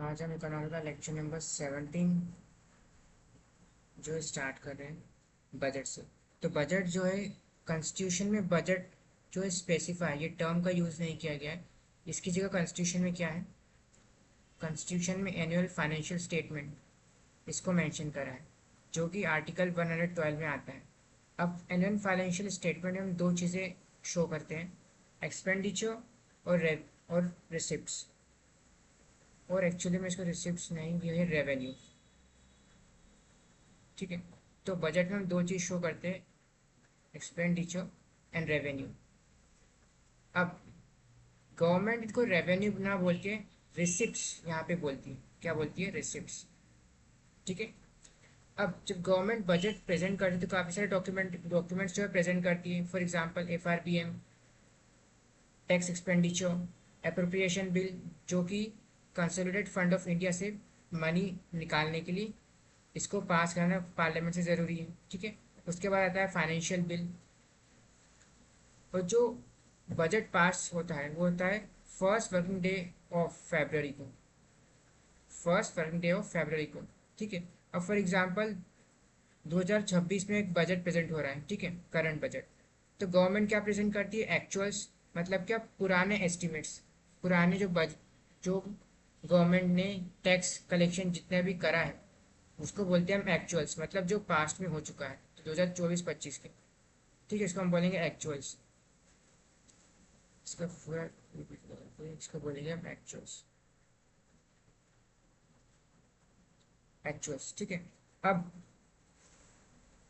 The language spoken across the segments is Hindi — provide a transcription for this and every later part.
आज हम इकोनॉमी का लेक्चर नंबर 17 जो स्टार्ट कर रहे हैं बजट से। तो बजट जो है कॉन्स्टिट्यूशन में बजट जो है स्पेसिफाई, ये टर्म का यूज़ नहीं किया गया है। इसकी जगह कॉन्स्टिट्यूशन में क्या है, कॉन्स्टिट्यूशन में एनुअल फाइनेंशियल स्टेटमेंट इसको मेंशन करा है, जो कि आर्टिकल 112 में आता है। अब एनुअल फाइनेंशियल स्टेटमेंट में हम दो चीज़ें शो करते हैं, एक्सपेंडिचर और रिसिप्ट्स। और एक्चुअली में इसको रिसिप्ट्स नहीं, ये है रेवेन्यू। ठीक है, तो बजट में हम दो चीज़ शो करते हैं, एक्सपेंडिचर एंड रेवेन्यू। अब गवर्नमेंट इसको रेवेन्यू ना बोल के रिसिप्ट्स यहाँ पे बोलती है। क्या बोलती है? रिसिप्ट्स। ठीक है, अब जब गवर्नमेंट बजट प्रेजेंट करती है तो काफ़ी सारे डॉक्यूमेंट्स जो है प्रेजेंट करती है। For example FRBM, tax expenditure, appropriation bill, जो कि कंसोलिडेटेड फंड ऑफ इंडिया से मनी निकालने के लिए इसको पास करना पार्लियामेंट से ज़रूरी है। ठीक है, उसके बाद आता है फाइनेंशियल बिल। और जो बजट पास होता है वो होता है first working day of February को, first working day of February को। ठीक है, अब फॉर एग्जांपल 2026 में एक बजट प्रेजेंट हो रहा है, ठीक है, करंट बजट। तो गवर्नमेंट क्या प्रेजेंट करती है? एक्चुअल्स, मतलब क्या, पुराने एस्टिमेट्स, पुराने जो गवर्नमेंट ने टैक्स कलेक्शन जितने भी करा है उसको बोलते हैं हम एक्चुअल्स, मतलब जो पास्ट में हो चुका है, तो 2024-25 के। ठीक है, इसको हम बोलेंगे एक्चुअल्स। इसका पूरा इसको बोलेंगे हम एक्चुअल्स, एक्चुअल्स। ठीक है, अब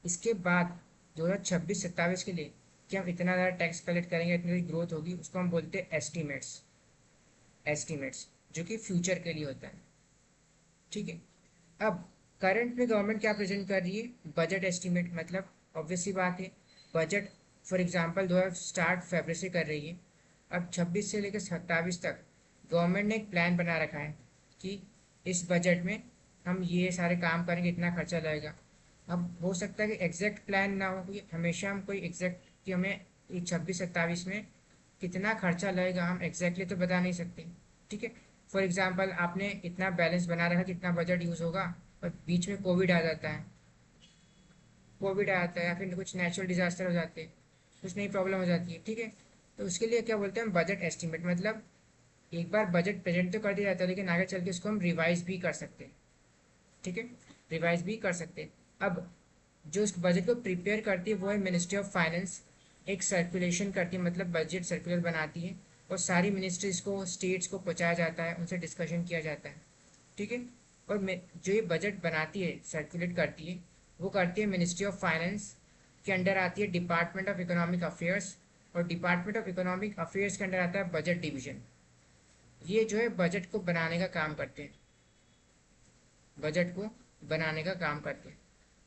इसके बाद 2026-27 के लिए कि हम इतना ज़्यादा टैक्स कलेक्ट करेंगे, इतनी ग्रोथ होगी, उसको हम बोलते हैं एस्टीमेट्स। एस्टीमेट्स जो कि फ्यूचर के लिए होता है। ठीक है, अब करंट में गवर्नमेंट क्या प्रेजेंट कर रही है? बजट एस्टीमेट, मतलब ऑब्वियस सी बात है, बजट फॉर एग्जांपल 2000 स्टार्ट फरवरी से कर रही है। अब 26 से लेकर 27 तक गवर्नमेंट ने एक प्लान बना रखा है कि इस बजट में हम ये सारे काम करेंगे, इतना खर्चा लगेगा। अब हो सकता है कि एग्जैक्ट प्लान ना हो, कि हमेशा हम कोई एग्जैक्ट कि हमें 26-27 में कितना खर्चा लगेगा हम एग्जैक्टली तो बता नहीं सकते। ठीक है, फॉर एग्जांपल आपने इतना बैलेंस बना रखा कितना बजट यूज़ होगा, और बीच में कोविड आ जाता है, कोविड आ जाता है या फिर कुछ नेचुरल डिजास्टर हो जाते हैं, कुछ नई प्रॉब्लम हो जाती है। ठीक है, तो उसके लिए क्या बोलते हैं? Budget estimate. मतलब एक बार बजट प्रेजेंट तो कर दिया जाता है, लेकिन आगे चल के उसको हम रिवाइज भी कर सकते हैं। ठीक है, रिवाइज भी कर सकते हैं। अब जो इस बजट को प्रिपेयर करती है वो है मिनिस्ट्री ऑफ फाइनेंस। एक सर्कुलेशन करती है, मतलब बजट सर्कुलर बनाती है, और सारी मिनिस्ट्रीज को, स्टेट्स को पहुंचाया जाता है, उनसे डिस्कशन किया जाता है। ठीक है, और जो ये बजट बनाती है, सर्कुलेट करती है, वो करती है मिनिस्ट्री ऑफ फाइनेंस के अंडर आती है डिपार्टमेंट ऑफ इकोनॉमिक अफेयर्स, और डिपार्टमेंट ऑफ इकोनॉमिक अफेयर्स के अंडर आता है बजट डिवीजन। ये जो है बजट को बनाने का काम करते हैं, बजट को बनाने का काम करते हैं।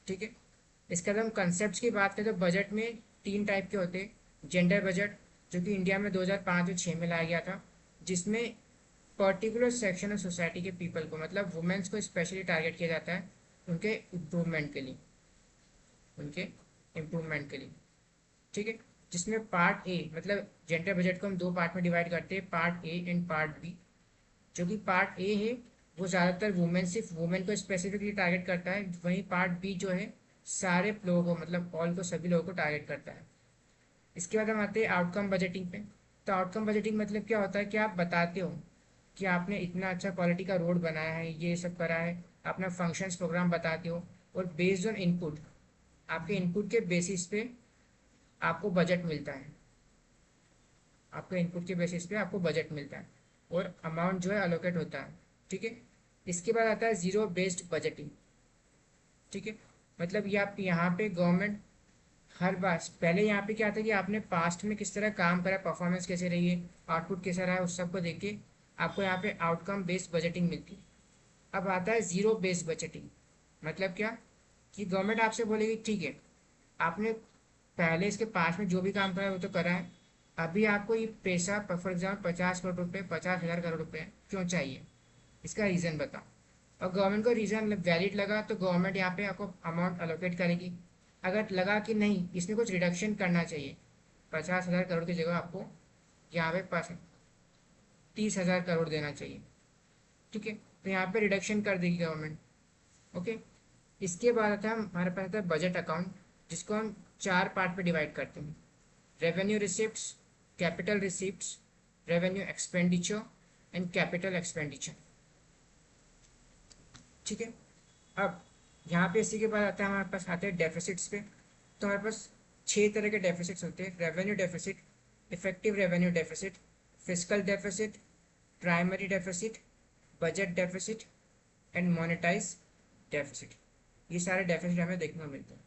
ठीक है, इसके बाद हम कंसेप्ट की बात करें तो बजट में तीन टाइप के होते हैं। जेंडर बजट, जो कि इंडिया में 2005 और 6 में लाया गया था, जिसमें पर्टिकुलर सेक्शन ऑफ सोसाइटी के पीपल को, मतलब वुमेन्स को स्पेशली टारगेट किया जाता है उनके इम्प्रूवमेंट के लिए, उनके इम्प्रूवमेंट के लिए। ठीक है, जिसमें पार्ट ए, मतलब जेंडर बजट को हम दो पार्ट में डिवाइड करते हैं, part A and part B. जो कि पार्ट ए है वो ज़्यादातर वुमेन, सिर्फ वुमेन को स्पेसिफिकली टारगेट करता है। वहीं पार्ट बी जो है सारे लोगों को, मतलब ऑल को, सभी लोगों को टारगेट करता है। इसके बाद हम आते हैं आउटकम बजटिंग पे। तो आउटकम बजटिंग मतलब क्या होता है कि आप बताते हो कि आपने इतना अच्छा क्वालिटी का रोड बनाया है, ये सब करा है, अपना फंक्शंस प्रोग्राम बताते हो, और बेस्ड ऑन इनपुट, आपके इनपुट के बेसिस पे आपको बजट मिलता है, आपके इनपुट के बेसिस पे आपको बजट मिलता है, और अमाउंट जो है अलोकेट होता है। ठीक है, इसके बाद आता है जीरो बेस्ड बजटिंग। ठीक है, मतलब ये आप यहाँ पे गवर्नमेंट हर बार, पहले यहाँ पे क्या था कि आपने पास्ट में किस तरह काम करा, परफॉर्मेंस कैसे रही है, आउटपुट कैसा रहा है, उस सब को देख के आपको यहाँ पे आउटकम बेस्ड बजटिंग मिलती है। अब आता है जीरो बेस्ड बजटिंग। मतलब क्या, कि गवर्नमेंट आपसे बोलेगी ठीक है, आपने पहले इसके पास में जो भी काम करा है वो तो करा है, अभी आपको ये पैसा फॉर एग्जाम्पल 50 करोड़ रुपये, 50,000 करोड़ रुपये क्यों चाहिए, इसका रीज़न बताओ। और गवर्नमेंट को रीज़न वैलिड लगा तो गवर्नमेंट यहाँ पे आपको अमाउंट अलोकेट करेगी। अगर लगा कि नहीं, इसमें कुछ रिडक्शन करना चाहिए, 50,000 करोड़ की जगह आपको यहाँ पे 30,000 करोड़ देना चाहिए। ठीक है, तो यहाँ पे रिडक्शन कर देगी गवर्नमेंट। ओके, इसके बाद आता है हमारे पास आता है बजट अकाउंट, जिसको हम चार पार्ट पे डिवाइड करते हैं: revenue receipts, capital receipts, revenue expenditure and capital expenditure. ठीक है, अब यहाँ पे इसी के बाद आता है हमारे पास आते हैं डेफिसिट्स पे। तो हमारे पास छह तरह के डेफिसिट्स होते हैं: revenue deficit, effective revenue deficit, fiscal deficit, primary deficit, budget deficit and monetize deficit. ये सारे डेफिसिट हमें देखने को मिलते हैं।